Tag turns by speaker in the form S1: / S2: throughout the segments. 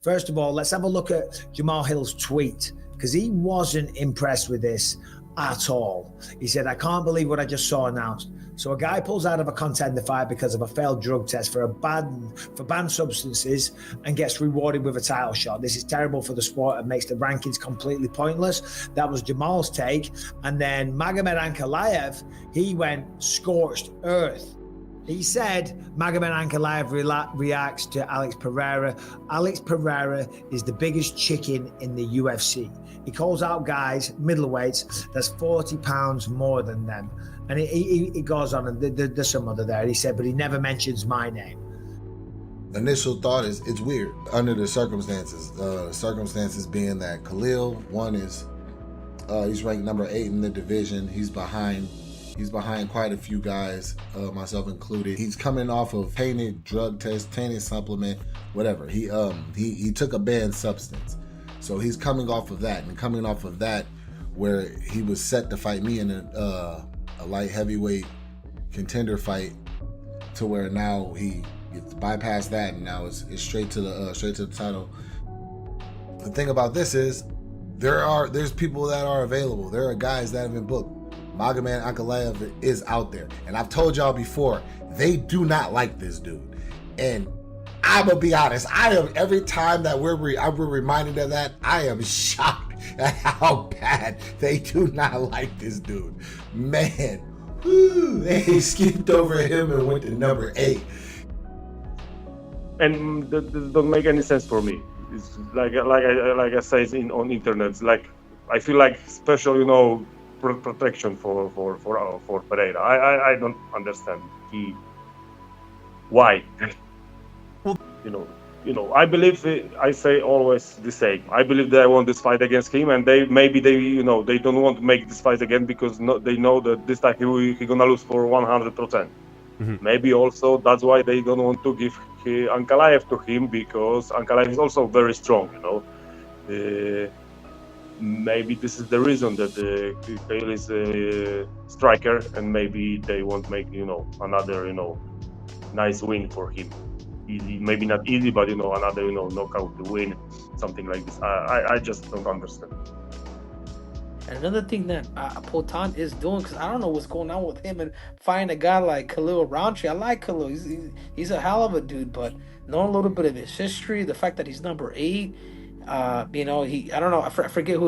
S1: First of all, let's have a look at Jamal Hill's tweet, because he wasn't impressed with this at all. He said, "I can't believe what I just saw announced. So a guy pulls out of a contender fight because of a failed drug test for banned substances and gets rewarded with a title shot. This is terrible for the sport and makes the rankings completely pointless." That was Jamal's take. And then Magomed Ankalaev, he went scorched earth. He said Magomed Ankalaev reacts to Alex Pereira. Alex Pereira is the biggest chicken in the UFC. He calls out guys, middleweights, that's 40 pounds more than them. And he goes on, and there's some other there. He said, but he never mentions my name.
S2: Initial thought is it's weird under the circumstances. Circumstances being that Khalil, one is he's ranked number 8 in the division. He's behind quite a few guys, myself included. He's coming off of tainted drug test, tainted supplement, whatever. He took a banned substance. So he's coming off of that, and coming off of that, where he was set to fight me in a light heavyweight contender fight, to where now he gets bypassed that, and now it's straight to the title. The thing about this is there's people that are available. There are guys that have been booked. Magomed Ankalaev is out there, and I've told y'all before, they do not like this dude. And I'm gonna be honest, every time that we're reminded of that, I am shocked at how bad they do not like this dude. Man, they skipped over him and went to number 8.
S3: And that don't make any sense for me. It's like I say on internet, like I feel like special, protection for Pereira. I don't understand why. I believe, I say always the same. I believe that I want this fight against him, and they don't want to make this fight again because they know that this time he gonna lose for 100%. Mm-hmm. Maybe also that's why they don't want to give Ankalaev to him, because Ankalaev is also very strong. Maybe this is the reason that Khalil is a striker, and maybe they won't make another nice win for him. Easy, maybe not easy, but another knockout to win, something like this. I just don't understand.
S4: And another thing that Poatan is doing, because I don't know what's going on with him and finding a guy like Khalil Rountree. I like Khalil. He's a hell of a dude, but knowing a little bit of his history, the fact that he's number 8, I don't know. I forget who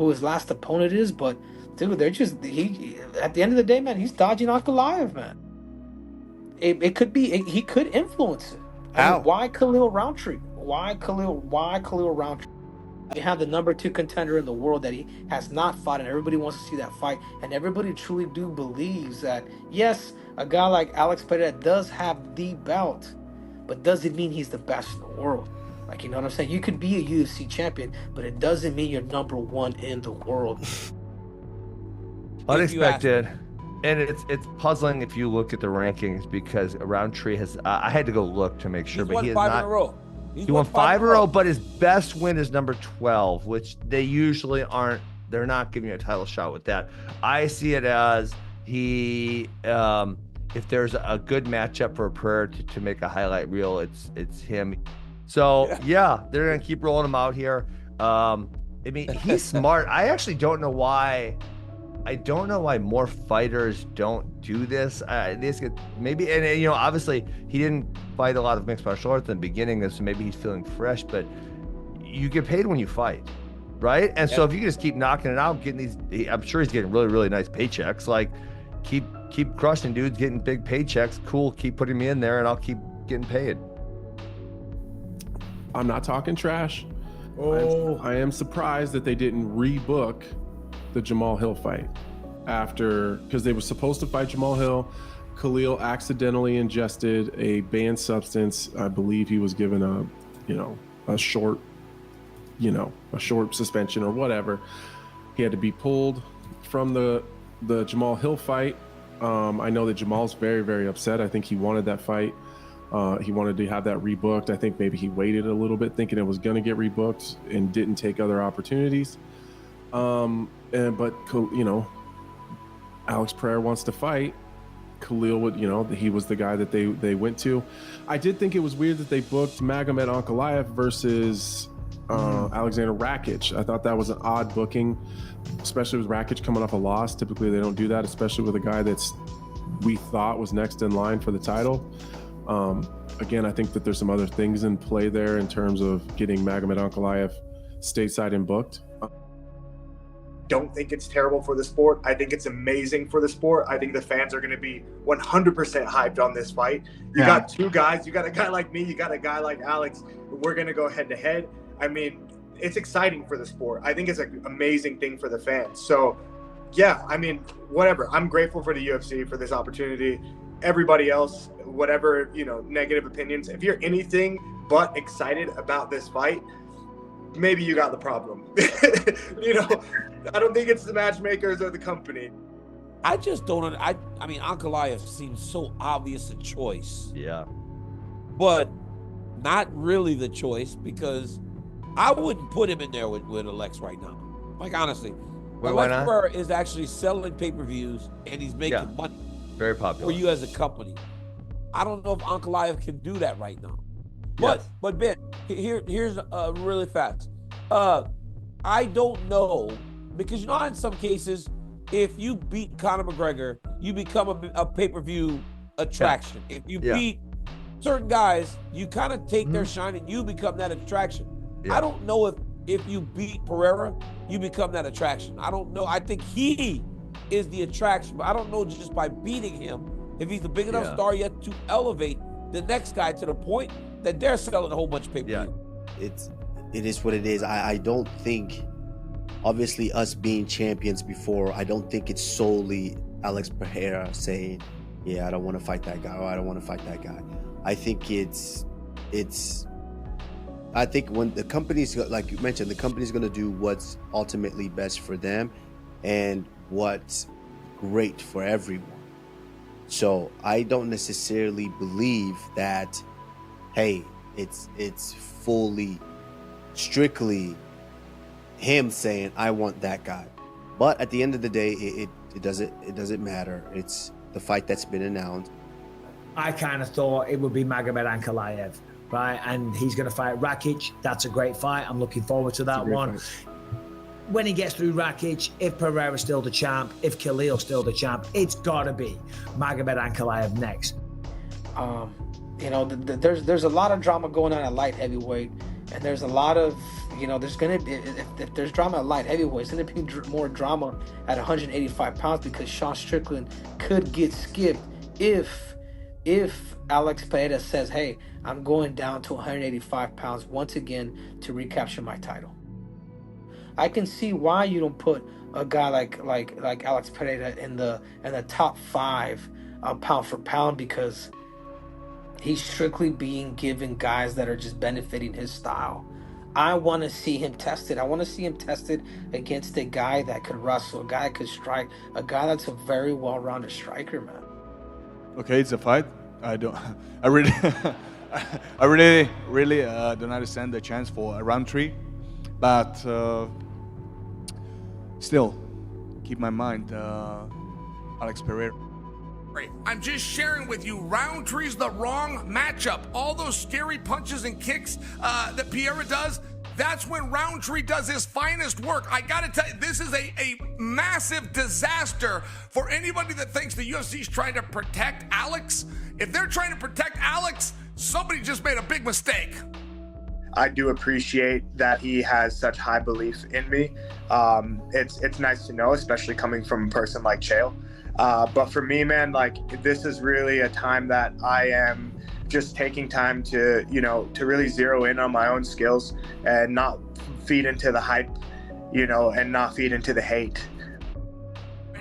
S4: his last opponent is, but dude, at the end of the day, man, he's dodging Ankalaev, man. It could be he could influence it. I mean, why Khalil Rountree? Why Khalil Rountree? You have the number 2 contender in the world that he has not fought, and everybody wants to see that fight, and everybody truly do believes that, yes, a guy like Alex Pereira does have the belt, but does it mean he's the best in the world? Like, you know what I'm saying? You could be a UFC champion, but it doesn't mean you're number 1 in the world.
S5: Unexpected. And it's puzzling if you look at the rankings, because Rountree has I had to go look to make sure, but he has not. 5 in a row. He won 5 in a row, but his best win is number 12, which they usually aren't. They're not giving you a title shot with that. I see it as if there's a good matchup for a Pereira to make a highlight reel, it's him. So yeah, they're gonna keep rolling him out here. I mean, he's smart. I actually don't know why. I don't know why more fighters don't do this. Maybe, and obviously he didn't fight a lot of mixed martial arts in the beginning, so maybe he's feeling fresh. But you get paid when you fight, right? And so if you just keep knocking it out, getting these, I'm sure he's getting really, really nice paychecks. Like, keep crushing dudes, getting big paychecks. Cool, keep putting me in there, and I'll keep getting paid.
S6: I'm not talking trash. I am surprised that they didn't rebook the Jamal Hill fight because they were supposed to fight Jamal Hill. Khalil accidentally ingested a banned substance. I believe he was given a short suspension or whatever. He had to be pulled from the Jamal Hill fight. I know that Jamal's very, very upset. I think he wanted that fight. He wanted to have that rebooked. I think maybe he waited a little bit thinking it was going to get rebooked and didn't take other opportunities. But Alex Pereira wants to fight, Khalil would, he was the guy that they went to. I did think it was weird that they booked Magomed Ankalaev versus Alexander Rakic. I thought that was an odd booking, especially with Rakic coming off a loss. Typically they don't do that, especially with a guy we thought was next in line for the title. Again, I think that there's some other things in play there in terms of getting Magomed Ankalaev stateside and booked.
S7: Don't think it's terrible for the sport. I think it's amazing for the sport. I think the fans are going to be 100% hyped on this fight. You got two guys. You got a guy like me. You got a guy like Alex. We're going to go head to head. I mean, it's exciting for the sport. I think it's an amazing thing for the fans. So, yeah, I mean, whatever. I'm grateful for the UFC for this opportunity. Everybody else, whatever, negative opinions, if you're anything but excited about this fight, maybe you got the problem. I don't think it's the matchmakers or the company.
S8: I just don't. I mean, Ankalaev seems so obvious a choice.
S5: Yeah.
S8: But not really the choice, because I wouldn't put him in there with Alex right now. Like, honestly.
S5: Wait, why not?
S8: Alex Pereira is actually selling pay-per-views, and he's making money.
S5: Very popular.
S8: For you as a company. I don't know if Ankalaev can do that right now. But Ben, here's really fast. I don't know, because how in some cases, if you beat Conor McGregor, you become a pay-per-view attraction. If you beat certain guys, you kind of take their shine and you become that attraction. I don't know if you beat Pereira, you become that attraction. I don't know. I think he is the attraction, but I don't know just by beating him if he's a big enough star yet to elevate the next guy to the point that they're selling a whole bunch of pay-per-view.
S9: It is what it is. I don't think, obviously us being champions before, I don't think it's solely Alex Pereira saying, I don't want to fight that guy, or I don't want to fight that guy. I think I think when the company's, like you mentioned, the company's going to do what's ultimately best for them and what's great for everyone. So I don't necessarily believe that, hey, it's fully, strictly him saying, I want that guy. But at the end of the day, it doesn't matter. It's the fight that's been announced.
S1: I kind of thought it would be Magomed Ankalaev, right? And he's going to fight Rakic. That's a great fight. I'm looking forward to that one. Fight. When he gets through Rakic, if Pereira's still the champ, if Khalil's still the champ, it's got to be Magomed Ankalaev next.
S4: There's a lot of drama going on at light heavyweight, and there's a lot of, there's going to be, if there's drama at light heavyweight, it's going to be more drama at 185 pounds, because Sean Strickland could get skipped if Alex Pereira says, hey, I'm going down to 185 pounds once again to recapture my title. I can see why you don't put a guy like Alex Pereira in the top 5 pound for pound, because he's strictly being given guys that are just benefiting his style. I want to see him tested. I want to see him tested against a guy that could wrestle, a guy that could strike, a guy that's a very well-rounded striker, man.
S10: Okay, it's a fight. I really don't understand the chance for a Rountree, but still keep my mind Alex Pereira.
S11: I'm just sharing with you, Rountree's the wrong matchup. All those scary punches and kicks that Pereira does, that's when Rountree does his finest work. I gotta tell you, this is a massive disaster for anybody that thinks the UFC is trying to protect Alex. If they're trying to protect Alex, somebody just made a big mistake.
S7: I do appreciate that he has such high belief in me. It's nice to know, especially coming from a person like Chael. But for me, man, this is really a time that I am just taking time to really zero in on my own skills and not feed into the hype, and not feed into the hate.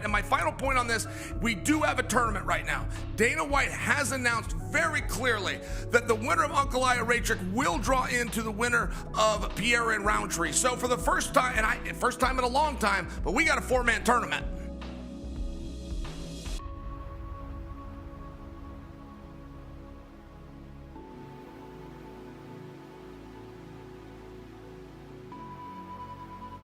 S11: And my final point on this, we do have a tournament right now. Dana White has announced very clearly that the winner of Ankalaev will draw into the winner of Pereira and Rountree. So for the first time, first time in a long time, but we got a 4-man tournament.